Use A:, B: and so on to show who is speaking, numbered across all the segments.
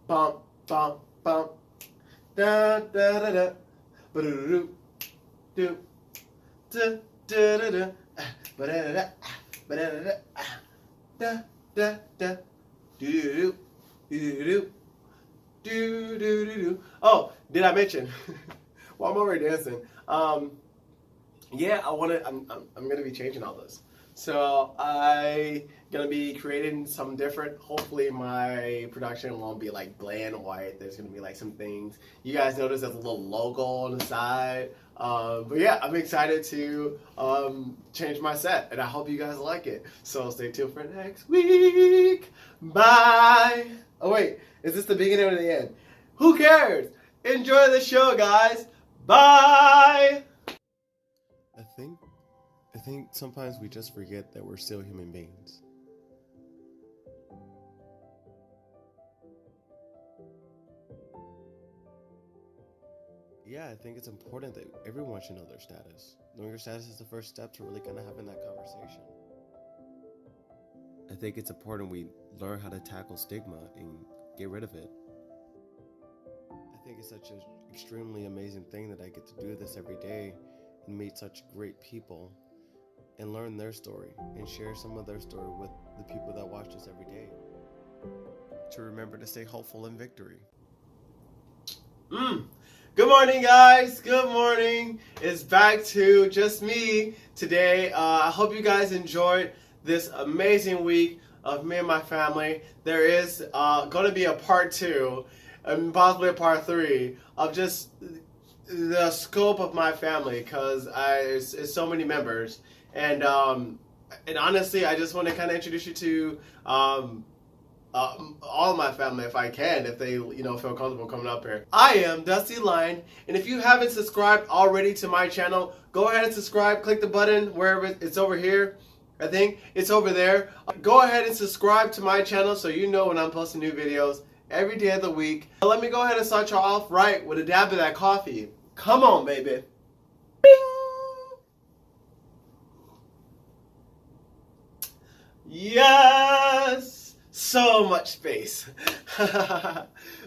A: bump, bump, bump. Da da da da. Ba-do-do-do. Do. Da da da da. Ba-da-da-da. Ba-da-da-da. Da da da. Do-do-do. Do-do-do. Do-do-do-do. Oh, did I mention? Well, I'm already dancing. Yeah, I'm gonna be changing all this. So I gonna be creating some different. Hopefully, my production won't be like bland white. There's gonna be like some things. You guys notice there's a little logo on the side. But yeah, I'm excited to change my set, and I hope you guys like it. So stay tuned for next week. Bye. Oh wait, is this the beginning or the end? Who cares? Enjoy the show, guys. Bye. I think sometimes we just forget that we're still human beings. Yeah, I think it's important that everyone should know their status. Knowing your status is the first step to really kind of having that conversation. I think it's important we learn how to tackle stigma and get rid of it. I think it's such an extremely amazing thing that I get to do this every day and meet such great people and learn their story and share some of their story with the people that watch us every day. To remember to stay hopeful in victory. Good morning, guys. Good morning. It's back to just me today. I hope you guys enjoyed this amazing week of me and my family. There is going to be a part 2 and possibly a part 3 of just the scope of my family, because it's so many members, and honestly, I just want to kind of introduce you to all of my family if I can, if they feel comfortable coming up here. I am Dusty Line, and if you haven't subscribed already to my channel, go ahead and subscribe. Click the button wherever it's over here. I think it's over there. Go ahead and subscribe to my channel so you know when I'm posting new videos every day of the week. Let me go ahead and start y'all off right with a dab of that coffee. Come on, baby. Bing! Yes! So much space.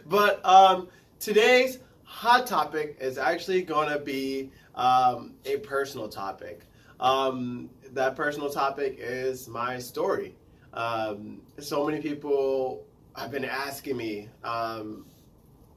A: But today's hot topic is actually going to be a personal topic. That personal topic is my story. So many people have been asking me,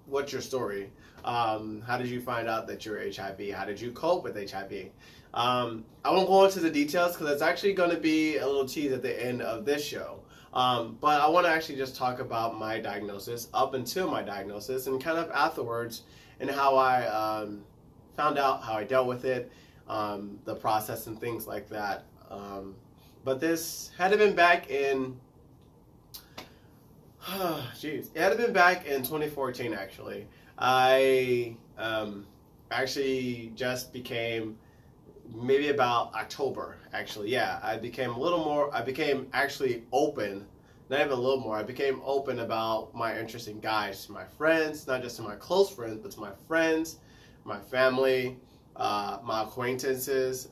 A: what's your story? How did you find out that you're HIV? How did you cope with HIV? I won't go into the details because it's actually going to be a little tease at the end of this show. But I want to actually just talk about my diagnosis, up until my diagnosis, and kind of afterwards, and how I found out, how I dealt with it, the process and things like that. But this had to been back in, it had to been back in 2014 actually. I actually just became, maybe about October actually, yeah, I became actually open, not even a little more, I became open about my interest in guys to my friends, not just to my close friends, but to my friends, my family, my acquaintances.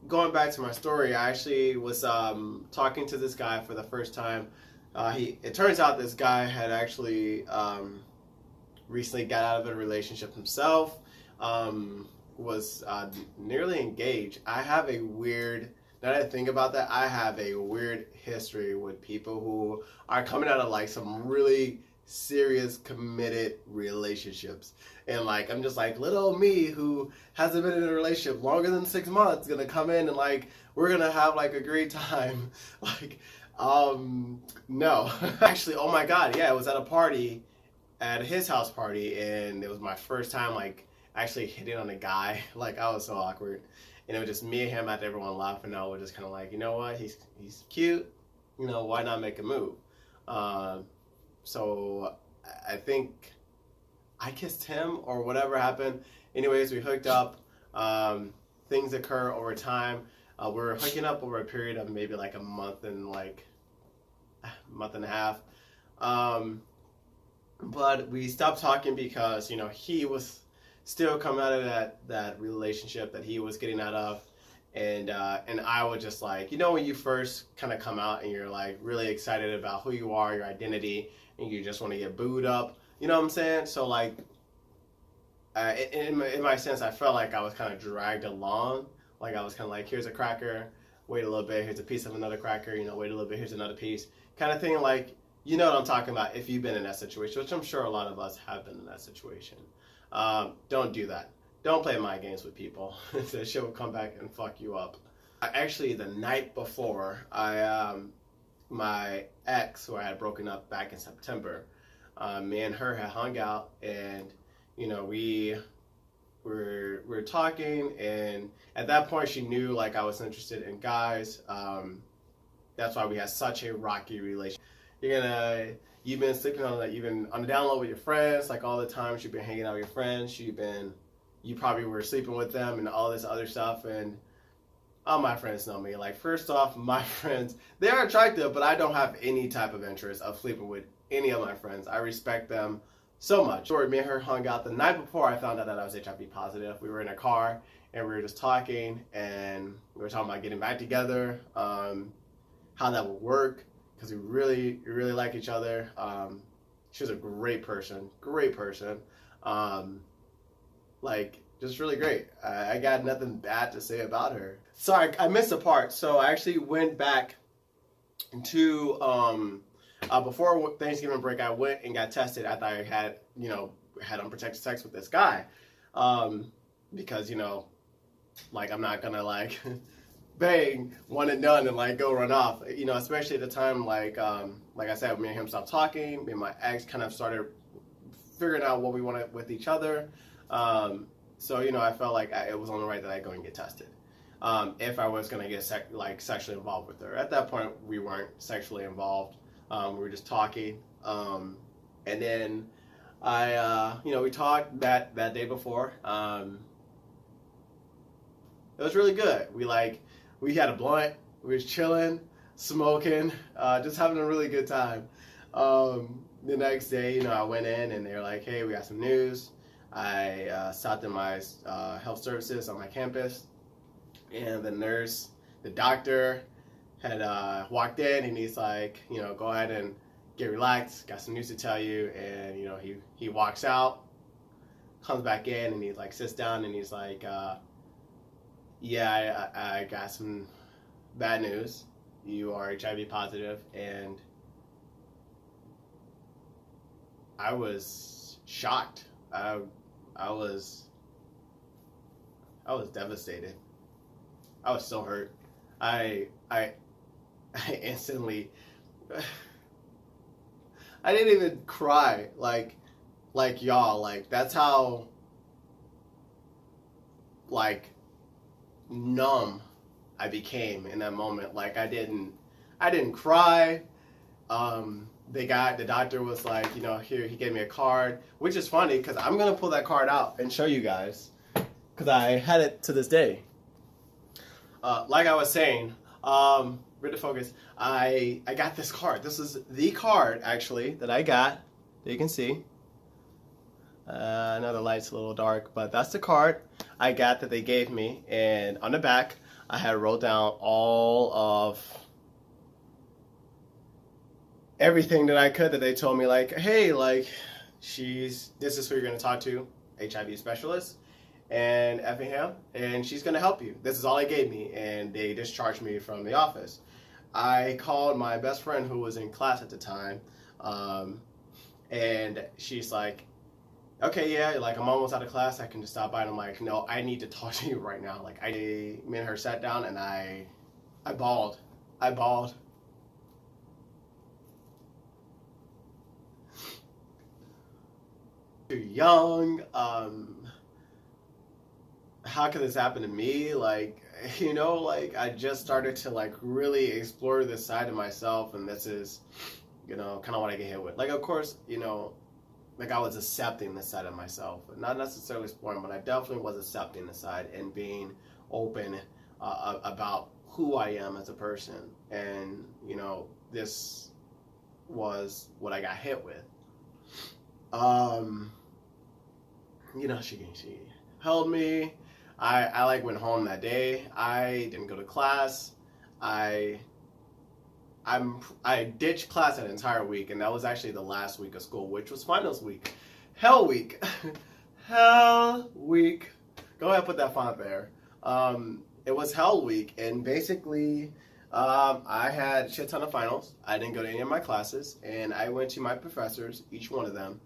A: Going back to my story, I actually was talking to this guy for the first time. It turns out this guy had actually recently got out of a relationship himself, was nearly engaged. I have a weird, now that I think about that, I have a weird history with people who are coming out of like some really serious committed relationships, and like I'm just like little old me who hasn't been in a relationship longer than 6 months gonna come in and like we're gonna have like a great time. Like no. Actually, oh my god, yeah, it was at a party, at his house party, and it was my first time like actually hitting on a guy. Like I was so awkward, and it was just me and him after everyone laughing. I was just kind of like, you know what, he's cute, why not make a move? So I think I kissed him or whatever happened. Anyways, we hooked up. Things occur over time. We were hooking up over a period of maybe like a month and a half. But we stopped talking because, he was still coming out of that relationship that he was getting out of. And I was just like, you know, when you first kind of come out and you're like really excited about who you are, your identity, and you just want to get booed up, you know what I'm saying? So like, in my sense, I felt like I was kind of dragged along. Like I was kind of like, here's a cracker, wait a little bit, here's a piece of another cracker, you know, wait a little bit, here's another piece, kind of thing. Like, you know what I'm talking about if you've been in that situation, which I'm sure a lot of us have been in that situation. Don't do that. Don't play mind games with people. That shit will come back and fuck you up. Actually, the night before, my ex, who I had broken up back in September, me and her had hung out, and you know, we were talking, and at that point she knew like I was interested in guys. That's why we had such a rocky relationship. You've been sleeping on that, you've been on the down low with your friends, like all the times you've been hanging out with your friends, you probably were sleeping with them and all this other stuff. And all my friends know me. Like, first off, my friends, they are attractive, but I don't have any type of interest of sleeping with any of my friends. I respect them so much. Me and her hung out the night before I found out that I was HIV positive. We were in a car and we were just talking, and we were talking about getting back together, how that would work, because we really like each other. She was a great person. Like, just really great. I got nothing bad to say about her. Sorry, I missed a part. So I actually went back to before Thanksgiving break. I went and got tested after I had unprotected sex with this guy, because like, I'm not gonna like bang one and done and like go run off. Especially at the time, like I said, me and him stopped talking. Me and my ex kind of started figuring out what we wanted with each other. So I felt like it was only right that I go and get tested. If I was gonna get sexually involved with her. At that point, we weren't sexually involved. We were just talking. And then we talked that day before. It was really good. We had a blunt. We was chilling, smoking, just having a really good time. The next day, I went in and they were like, "Hey, we got some news." I stopped in my health services on my campus, and the doctor had walked in, and he's like, "Go ahead and get relaxed. Got some news to tell you." And he walks out, comes back in, and he like sits down, and he's like, "Yeah, I got some bad news. You are HIV positive." And I was shocked. I was devastated. I was so hurt. I instantly, I didn't even cry like y'all. Like, that's how like numb I became in that moment. Like, I didn't cry. The doctor was like, here, he gave me a card, which is funny because I'm going to pull that card out and show you guys, because I had it to this day. Like I was saying, read the focus, I got this card. This is the card, actually, that I got, that you can see. I know the light's a little dark, but that's the card I got that they gave me. And on the back, I had wrote down all of everything that I could, that they told me, like, hey, like, this is who you're going to talk to, HIV specialist, and Effingham, and she's going to help you. This is all they gave me, and they discharged me from the office. I called my best friend who was in class at the time, and she's like, okay, yeah, like, I'm almost out of class, I can just stop by. And I'm like, no, I need to talk to you right now. Like, me and her sat down, and I bawled. Too young. How could this happen to me? Like, like, I just started to like really explore this side of myself, and this is, kind of what I get hit with. Like, of course, like, I was accepting this side of myself, not necessarily exploring, but I definitely was accepting the side and being open about who I am as a person. And this was what I got hit with. She held me. I like went home that day. I didn't go to class. I I ditched class an entire week, and that was actually the last week of school, which was finals week. Hell week. Hell week. Go ahead and put that font there. It was hell week, and basically I had a shit ton of finals. I didn't go to any of my classes, and I went to my professors, each one of them,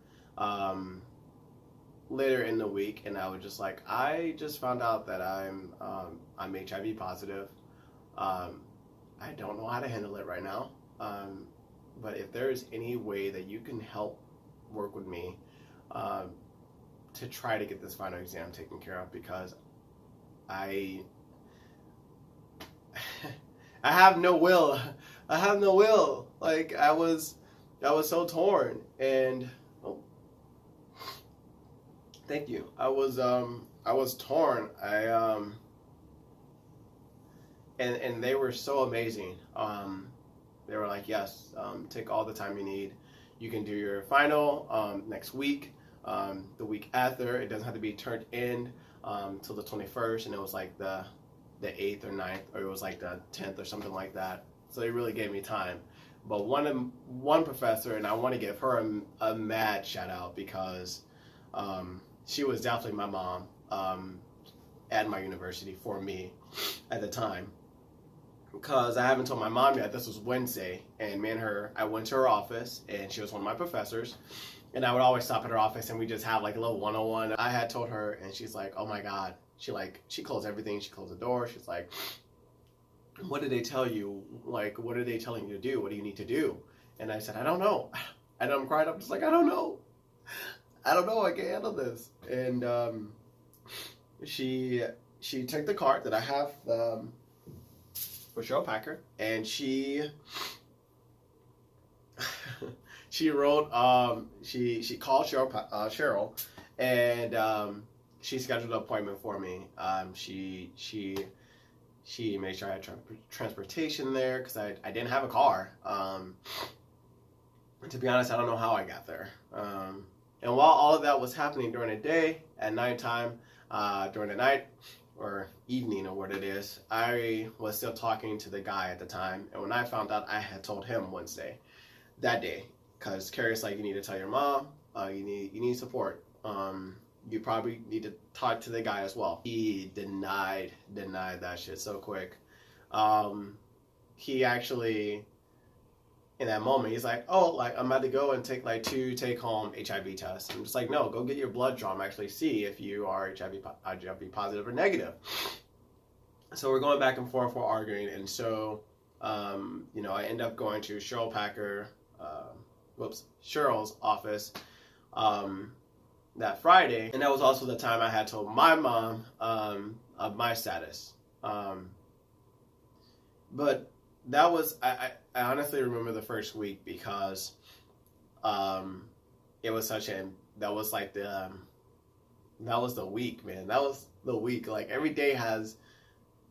A: later in the week, and I was just like, I just found out that I'm HIV positive. I don't know how to handle it right now, but if there is any way that you can help work with me to try to get this final exam taken care of, because I I have no will. I have no will. Like I was so torn, and oh, thank you. I was torn. And they were so amazing. They were like, yes, take all the time you need. You can do your final next week. The week after, it doesn't have to be turned in till the 21st, and it was like the 8th or 9th, or it was like the 10th or something like that. So they really gave me time. But one professor, and I want to give her a mad shout out, because she was definitely my mom at my university for me at the time. Because I haven't told my mom yet, this was Wednesday, and me and her, I went to her office, and she was one of my professors, and I would always stop at her office, and we just have like a little one-on-one. I had told her, and she's like, oh my God. She closed everything. She closed the door. She's like, what did they tell you? Like, what are they telling you to do? What do you need to do? And I said, I don't know. And I'm crying. I'm just like, I don't know. I don't know. I can't handle this. And she took the card that I have for Cheryl Packer, and she wrote, she called Cheryl, and she scheduled an appointment for me. She made sure I had transportation there, because I didn't have a car. To be honest, I don't know how I got there. And while all of that was happening during the day, at nighttime, during the night or evening or what it is, I was still talking to the guy at the time. And when I found out, I had told him Wednesday, that day, because Carrie's like, you need to tell your mom, you need support. You probably need to talk to the guy as well. He denied that shit so quick. He actually, in that moment, he's like, oh, like I'm about to go and take like 2 take-home HIV tests. I'm just like, no, go get your blood drawn, actually see if you are HIV positive or negative. So we're going back and forth, we're arguing, and so I end up going to Cheryl Packer, Cheryl's office that Friday, and that was also the time I had told my mom of my status. But that was, I honestly remember the first week, because it was that was the week, man. That was the week. Like every day has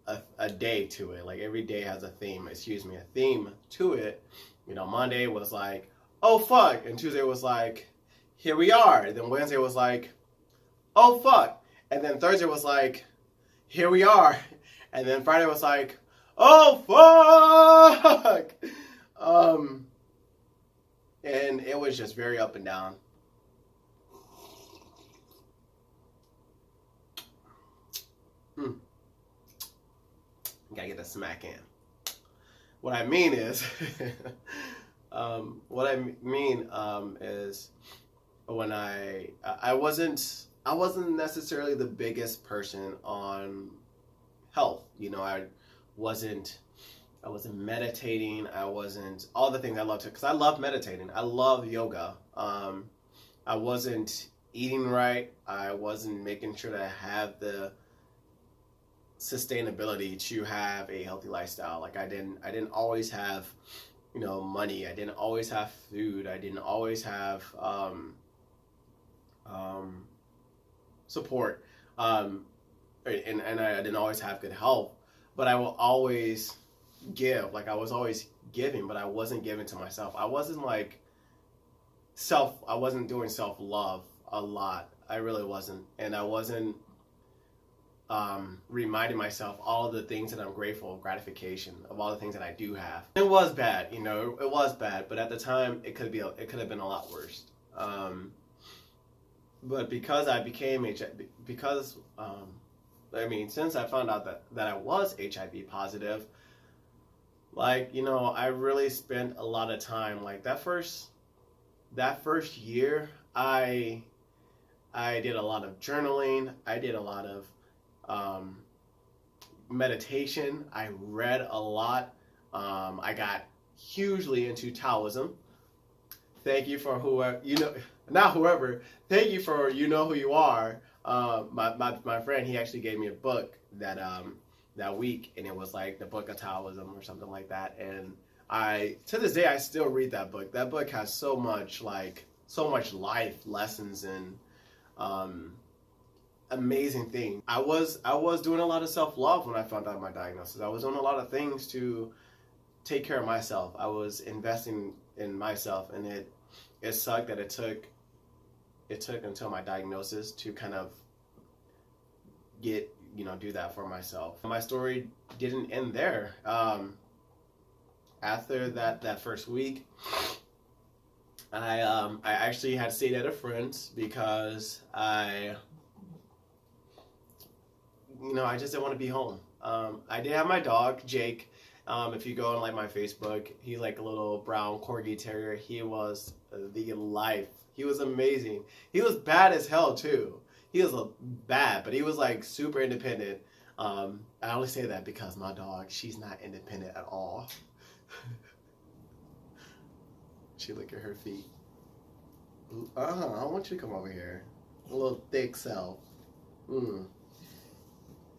A: a day to it. Like every day has a theme to it. Monday was like, oh fuck, and Tuesday was like, here we are. And then Wednesday was like, oh fuck. And then Thursday was like, here we are. And then Friday was like, oh fuck. And it was just very up and down. Gotta get a smack in. What I mean is, is when I wasn't necessarily the biggest person on health. I wasn't meditating. I wasn't all the things I love to, because I love meditating. I love yoga. I wasn't eating right. I wasn't making sure that I have the sustainability to have a healthy lifestyle. Like I didn't always have, money. I didn't always have food. I didn't always have support. And I didn't always have good health. But I will always give. Like I was always giving, but I wasn't giving to myself. I wasn't doing self-love a lot. I really wasn't. And I wasn't reminding myself all of the things that I'm grateful, gratification of all the things that I do have. It was bad, you know, it was bad, but at the time it could have been a lot worse. But because I became HIV, since I found out that I was HIV positive, like, you know, I really spent a lot of time, like that first year, I did a lot of journaling. I did a lot of meditation. I read a lot. I got hugely into Taoism. Thank you for whoever, you know, not whoever, thank you for you know who you are. My friend, he actually gave me a book that week, and it was like the Book of Taoism or something like that. And to this day, I still read that book. That book has so much life lessons and amazing things. I was doing a lot of self-love when I found out my diagnosis. I was doing a lot of things to take care of myself. I was investing in myself, and it sucked that it took until my diagnosis to kind of do that for myself. My story didn't end there. After that first week, I actually had stayed at a friend's because I just didn't want to be home. I did have my dog, Jake. If you go on like my Facebook, he's like a little brown corgi terrier. He was the life. He was amazing. He was bad as hell too. He was bad, but he was like super independent. I only say that because my dog, she's not independent at all. She look at her feet. I want you to come over here. A little thick self.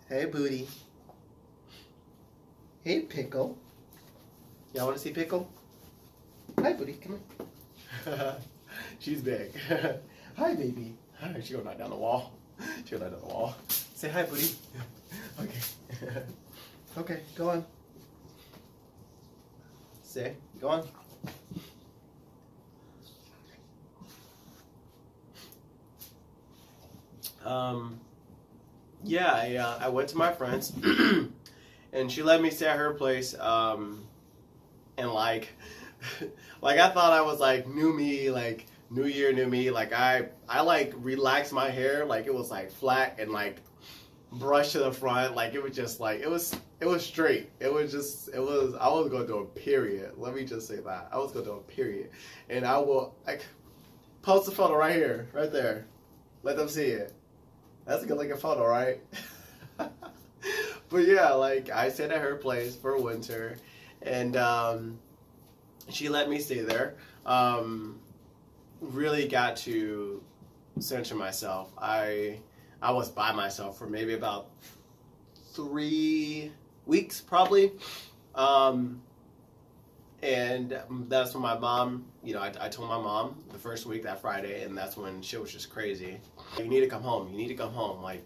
A: Hey, booty. Hey, Pickle. Y'all want to see Pickle? Hi, booty. Come on. She's big. Hi, baby. She gonna knock down the wall. She gonna knock down the wall. Say hi, booty. Okay. Okay, go on. Say, go on. Yeah, I went to my friend's, and she let me stay at her place, and like I thought I was like new me, like new year, new me. Like I like relaxed my hair, like it was like flat and like brushed to the front, like it was just like it was straight. I was going through a period. Let me just say that I was going through a period, and I will like post a photo right here, right there. Let them see it. That's a good looking photo, right? But yeah, like I stayed at her place for winter, and she let me stay there. Really got to center myself. I was by myself for maybe about 3 weeks, probably. And that's when my mom, I told my mom the first week, that Friday, and that's when shit was just crazy. You need to come home. You need to come home. Like,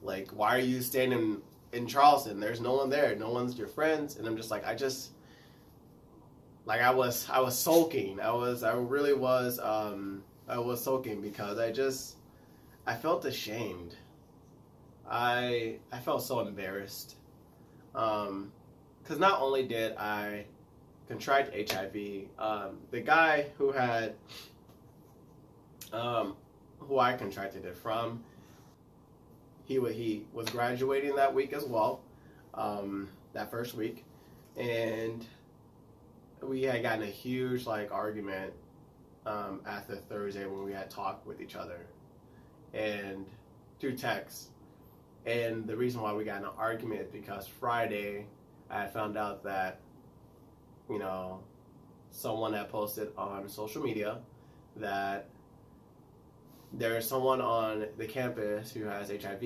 A: like, why are you staying in Charleston? There's no one there. No one's your friends. And I'm just like, I was sulking. I really was sulking because I felt ashamed. I felt so embarrassed. Because not only did I contract HIV, the guy who I contracted it from, he was graduating that week as well, that first week, and we had gotten a huge argument after Thursday when we had talked with each other and through text. And the reason why we got in an argument is because Friday I had found out that, someone had posted on social media that there's someone on the campus who has HIV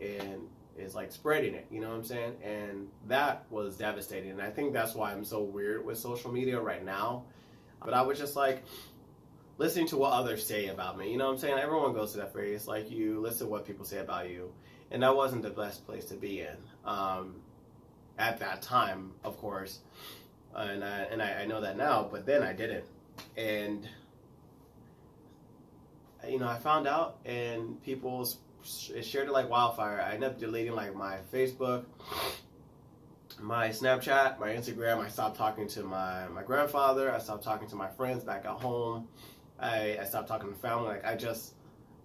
A: and is spreading it, you know what I'm saying? And that was devastating. And I think that's why I'm so weird with social media right now. But I was just listening to what others say about me, you know what I'm saying? Everyone goes to that phrase, you listen to what people say about you. And that wasn't the best place to be in. At that time, of course, and I know that now, but then I didn't, and I found out, and people it shared it like wildfire. I ended up deleting like my Facebook, my Snapchat, my Instagram. I stopped talking to my grandfather. I stopped talking to my friends back at home. I stopped talking to family. Like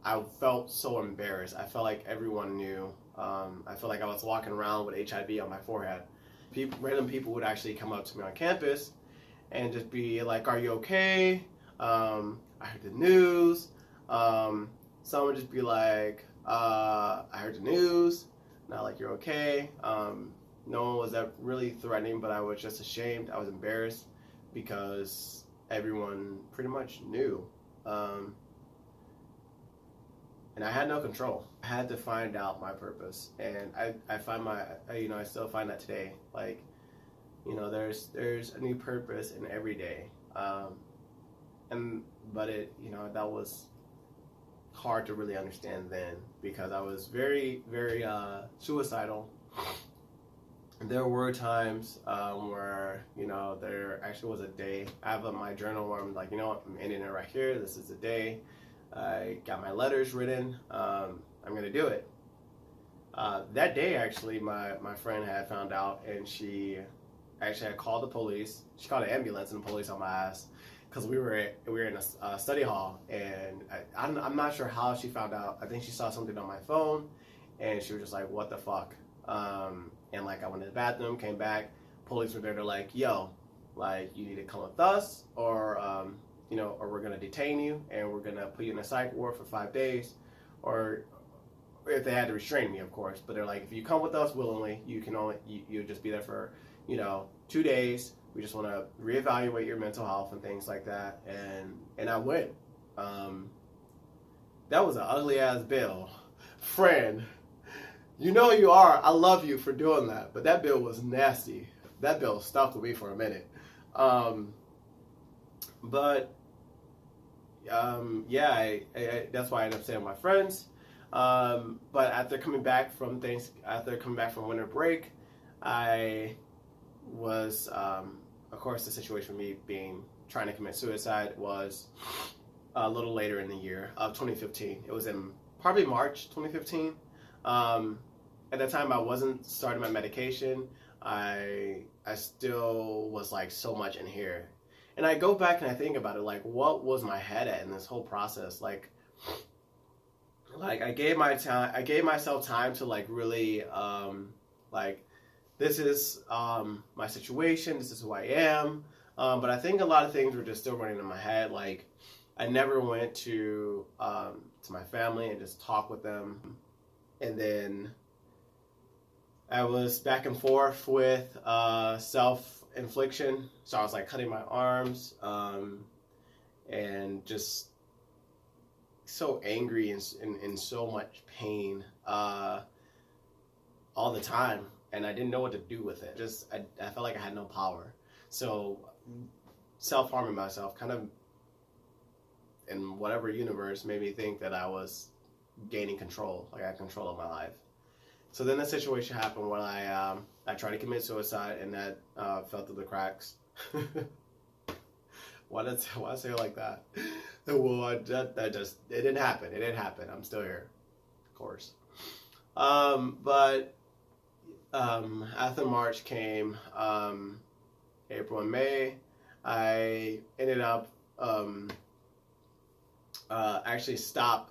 A: I felt so embarrassed. I felt like everyone knew. I felt like I was walking around with HIV on my forehead. Random people would actually come up to me on campus and just be like, "Are you okay? I heard the news." Some would just be like, "I heard the news." Not like you're okay. No one was that really threatening, but I was just ashamed. I was embarrassed because everyone pretty much knew. And I had no control. I had to find out my purpose, and I find I still find that today. Like, there's a new purpose in every day, but that was hard to really understand then, because I was very, very suicidal. There were times where, there actually was a day. I have my journal where I'm like, I'm ending it right here. This is the day. I got my letters written. I'm going to do it. That day, actually, my friend had found out, and she actually had called the police. She called an ambulance and the police on my ass, because we were in a study hall, and I'm not sure how she found out. I think she saw something on my phone, and she was just like, "What the fuck?" And like I went to the bathroom, came back, police were there. They're like, "Yo, like you need to come with us, or or we're gonna detain you and we're gonna put you in a psych ward for 5 days, or if they had to restrain me, of course. But they're like, if you come with us willingly, you'll just be there for 2 days. We just want to reevaluate your mental health and things like that." And I went. That was an ugly ass bill, friend. You are. I love you for doing that, but that bill was nasty. That bill stuck with me for a minute. That's why I ended up staying with my friends. But after coming back from winter break, I was, of course, the situation for me trying to commit suicide was a little later in the year of 2015. It was in probably March 2015. At that time, I wasn't starting my medication. I still was like so much in here. And I go back and I think about it, like, what was my head at in this whole process? Like I gave myself time to like really, like, this is my situation, this is who I am. But I think a lot of things were just still running in my head. Like, I never went to my family and just talked with them. And then I was back and forth with self-infliction. So I was like cutting my arms and just so angry and in so much pain all the time. And I didn't know what to do with it. I felt like I had no power. So self-harming myself kind of in whatever universe made me think that I was gaining control, like I had control of my life. So then the situation happened when I tried to commit suicide, and that fell through the cracks. Why say it like that? Well, it didn't happen. It didn't happen. I'm still here, of course. But after March came, April and May, I ended up actually stopped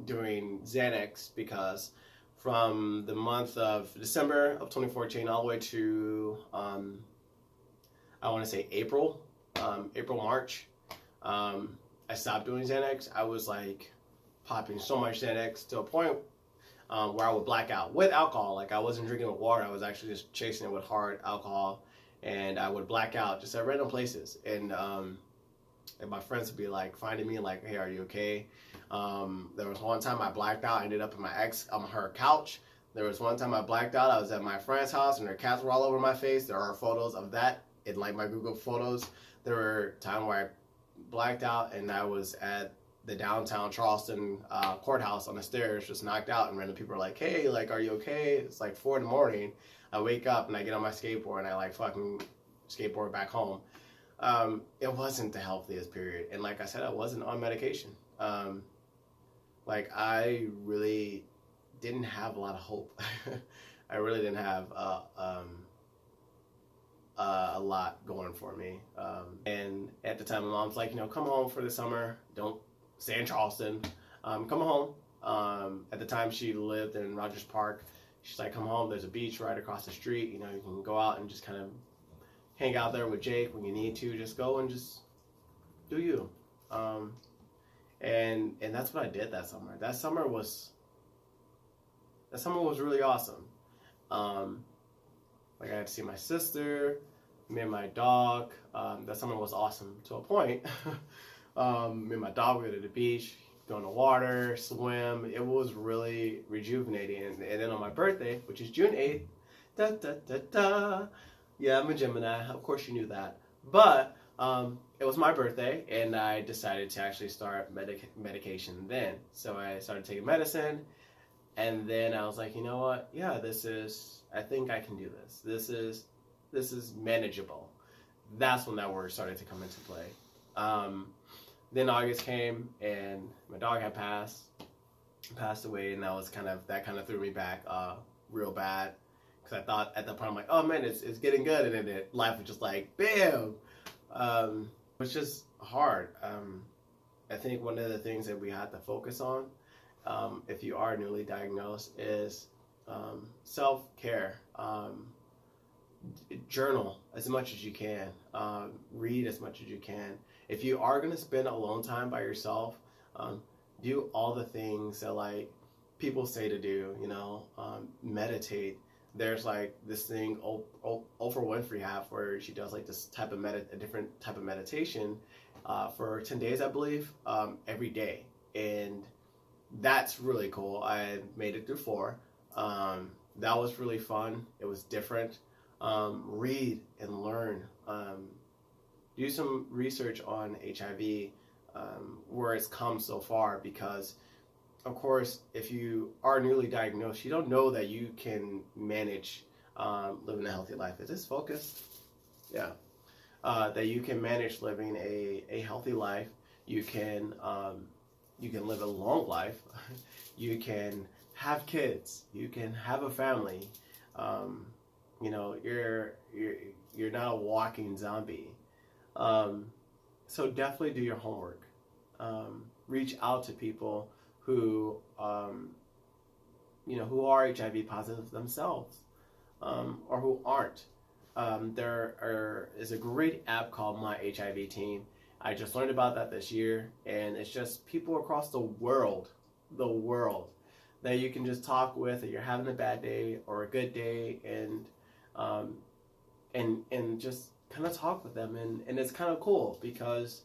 A: doing Xanax, because from the month of December of 2014 all the way to I want to say April, March, I stopped doing Xanax. I was like popping so much Xanax to a point where I would black out with alcohol. Like, I wasn't drinking with water. I was actually just chasing it with hard alcohol, and I would black out just at random places. And my friends would be like finding me like, "Hey, are you okay?" There was one time I blacked out. I ended up in my ex on her couch. There was one time I blacked out. I was at my friend's house and their cats were all over my face. There are photos of that in like my Google Photos. There were times where I blacked out and I was at the downtown Charleston courthouse on the stairs, just knocked out, and random people are like, "Hey, like, are you okay?" It's like 4 a.m. I wake up and I get on my skateboard and I like fucking skateboard back home. It wasn't the healthiest period, and like I said, I wasn't on medication. Like, I really didn't have a lot of hope. I really didn't have a lot going for me. And at the time, my mom's like, come home for the summer. Don't stay in Charleston. Come home. At the time, she lived in Rogers Park. She's like, come home. There's a beach right across the street. You can go out and just kind of hang out there with Jake when you need to. Just go and just do you. And that's what I did that summer. That summer was really awesome. Like I had to see my sister, me and my dog. That summer was awesome to a point. Me and my dog would go to the beach, go in the water, swim. It was really rejuvenating. And then on my birthday, which is June 8th, da da da da. Yeah, I'm a Gemini. Of course you knew that. But it was my birthday, and I decided to actually start medication then. So I started taking medicine, and then I was like, you know what? Yeah, I think I can do this. This is manageable. That's when that word started to come into play. Then August came, and my dog had passed away, and that kind of threw me back real bad. Because I thought at that point, I'm like, oh man, it's getting good, and then life was just like, bam. It's just hard. I think one of the things that we have to focus on, if you are newly diagnosed, is self-care. Journal as much as you can. Read as much as you can. If you are going to spend alone time by yourself, do all the things that like people say to do. Meditate. There's like this thing Oprah Winfrey have where she does like this type of a different type of meditation for 10 days, I believe, every day. And that's really cool. I made it through 4. That was really fun. It was different. Read and learn. Do some research on HIV, where it's come so far, because of course, if you are newly diagnosed, you don't know that you can manage living a healthy life. Is this focused? Yeah. That you can manage living a healthy life. You can live a long life. You can have kids. You can have a family. You're not a walking zombie. So definitely do your homework. Reach out to people who are HIV positive themselves, or who aren't. There is a great app called My HIV Team. I just learned about that this year, and it's just people across the world that you can just talk with if you're having a bad day or a good day, and just kind of talk with them, and it's kind of cool because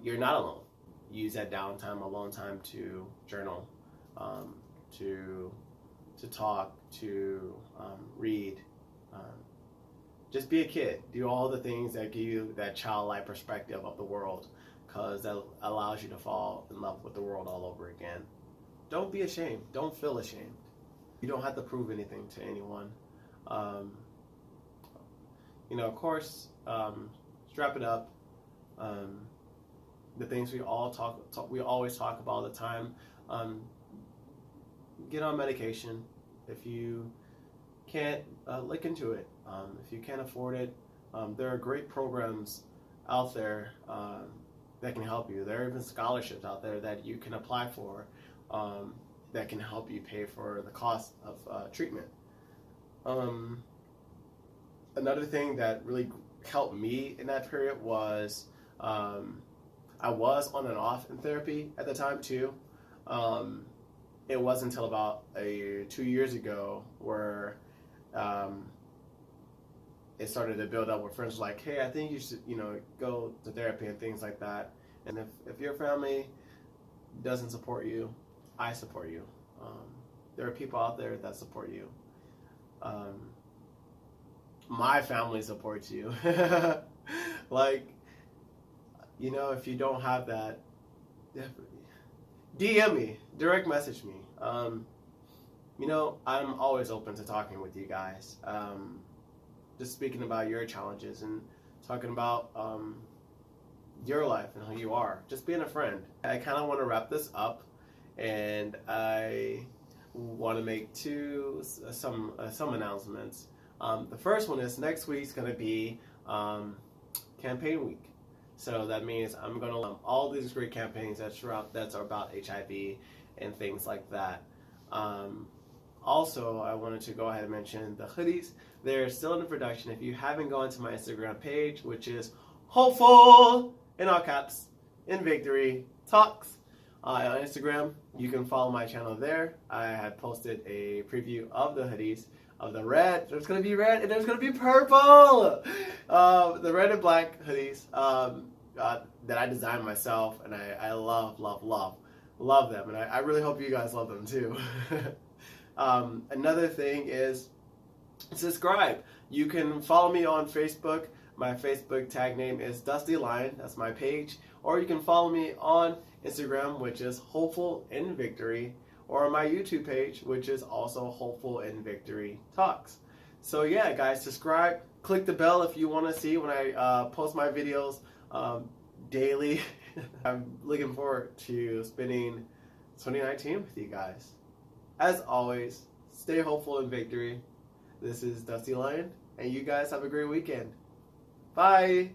A: you're not alone. Use that downtime, alone time, to journal, to talk, to read. Just be a kid. Do all the things that give you that childlike perspective of the world, because that allows you to fall in love with the world all over again. Don't be ashamed. Don't feel ashamed. You don't have to prove anything to anyone. Of course, strap it up. The things we always talk about all the time. Get on medication. If you can't, look into it. If you can't afford it, there are great programs out there that can help you. There are even scholarships out there that you can apply for that can help you pay for the cost of treatment. Another thing that really helped me in that period was I was on and off in therapy at the time too. It wasn't until about 2 years ago where it started to build up where friends were like, hey, I think you should, go to therapy and things like that. And if your family doesn't support you, I support you. There are people out there that support you. My family supports you. If you don't have that, DM me, direct message me. I'm always open to talking with you guys. Just speaking about your challenges and talking about your life and who you are. Just being a friend. I kind of want to wrap this up, and I want to make some announcements. The first one is next week's going to be campaign week. So that means I'm going to all these great campaigns that are about HIV and things like that. Also, I wanted to go ahead and mention the hoodies. They're still in production. If you haven't gone to my Instagram page, which is hopeful in all caps in victory talks on Instagram, you can follow my channel there. I have posted a preview of the hoodies. Of the red, there's gonna be red and there's gonna be purple. The red and black hoodies that I designed myself, and I love them, and I really hope you guys love them too. Another thing is subscribe. You can follow me on Facebook. My Facebook tag name is Dusty Lion. That's my page. Or you can follow me on Instagram, which is Hopeful in Victory, or on my YouTube page, which is also Hopeful in Victory Talks. So yeah, guys, subscribe. Click the bell if you want to see when I post my videos daily. I'm looking forward to spending 2019 with you guys. As always, stay hopeful in victory. This is Dusty Lion, and you guys have a great weekend. Bye!